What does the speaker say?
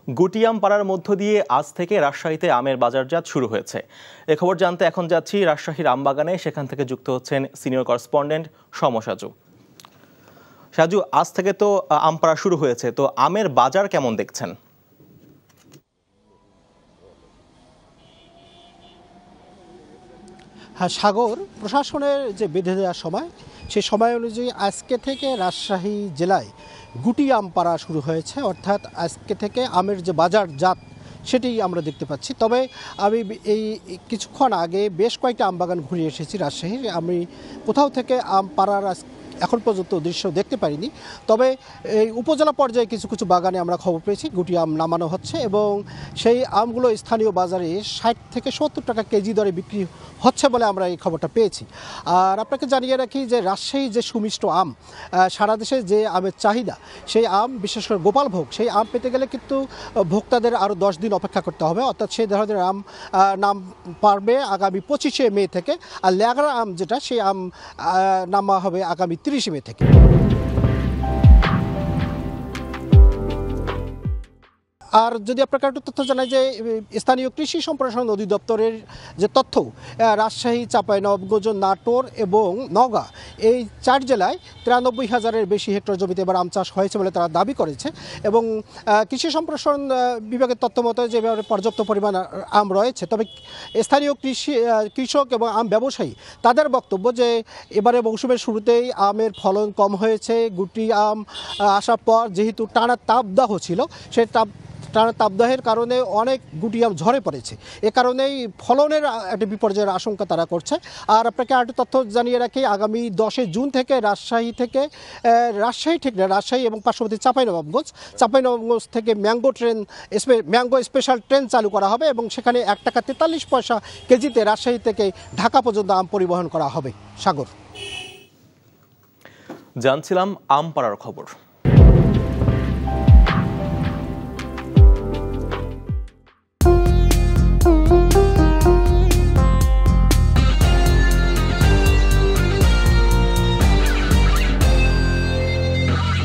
গুটি আম পাড়ার মধ্য দিয়ে আজ থেকে রাজশাহীতে আমের বাজারজাত শুরু হয়েছে। এ খবর জানতে এখন যাচ্ছি রাজশাহীর আমবাগানে। সেখান থেকে যুক্ত হচ্ছেন সিনিয়র করেসপন্ডেন্ট সাজু। সাজু, আজ থেকে তো আম পাড়া শুরু হয়েছে, তো আমের বাজার কেমন দেখছেন? হ্যাঁ সাগর, প্রশাসনের যে বেঁধে দেওয়ার সময়, সেই সময় অনুযায়ী আজকে থেকে রাজশাহী জেলায় গুটি আম পাড়া শুরু হয়েছে। অর্থাৎ আজকে থেকে আমের যে বাজারজাত সেটি আমরা দেখতে পাচ্ছি। তবে আমি এই কিছুক্ষণ আগে বেশ কয়েকটা আমবাগান ঘুরে এসেছি রাজশাহীর। আমি কোথাও থেকে আম পাড়ার এখন পর্যন্ত দৃশ্য দেখতে পারিনি। তবে এই উপজেলা পর্যায়ে কিছু কিছু বাগানে আমরা খবর পেয়েছি গুটি আম নামানো হচ্ছে এবং সেই আমগুলো স্থানীয় বাজারে 60 থেকে 70 টাকা কেজি দরে বিক্রি হচ্ছে বলে আমরা এই খবরটা পেয়েছি। আর আপনাকে জানিয়ে রাখি যে রাজশাহী যে সুমিষ্ট আম, সারা দেশে যে আমের চাহিদা, সেই আম বিশেষ করে গোপালভোগ, সেই আম পেতে গেলে কিন্তু ভোক্তাদের আরও 10 দিন অপেক্ষা করতে হবে। অর্থাৎ সেই ধরনের আম নাম পারবে আগামী 25শে মে থেকে। আর ল্যাগড়া আম যেটা, সেই আম নামা হবে আগামী 30 মে থেকে। আর যদি আপনাকে একটু তথ্য জানাই যে স্থানীয় কৃষি সম্প্রসারণ অধিদপ্তরের যে তথ্য, রাজশাহী, চাঁপাইনবাবগঞ্জ, নাটোর এবং নওগাঁ, এই 4 জেলায় 93,000-এর বেশি হেক্টর জমিতে এবার আম চাষ হয়েছে বলে তারা দাবি করেছে। এবং কৃষি সম্প্রসারণ বিভাগের তথ্য মতো যে এবারে পর্যাপ্ত পরিমাণ আম রয়েছে। তবে স্থানীয় কৃষক এবং আম ব্যবসায়ী তাদের বক্তব্য যে এবারে মৌসুমের শুরুতেই আমের ফলন কম হয়েছে। গুটি আম আসার পর যেহেতু টানা তাপদাহ ছিল, সেই টানা তাপদাহের কারণে অনেক গুটি আম ঝরে পড়েছে। এ কারণেই ফলনের একটা বিপর্যয়ের আশঙ্কা তারা করছে। আর আপনাকে আরেকটু তথ্য জানিয়ে রাখি, আগামী 10 জুন থেকে রাজশাহী ঠিক না, রাজশাহী এবং পার্শ্ববর্তী চাঁপাইনবাবগঞ্জ থেকে ম্যাঙ্গো স্পেশাল ট্রেন চালু করা হবে এবং সেখানে 1 টাকা 43 পয়সা কেজিতে রাজশাহী থেকে ঢাকা পর্যন্ত আম পরিবহন করা হবে। সাগর, জানছিলাম আম পাড়ার খবর।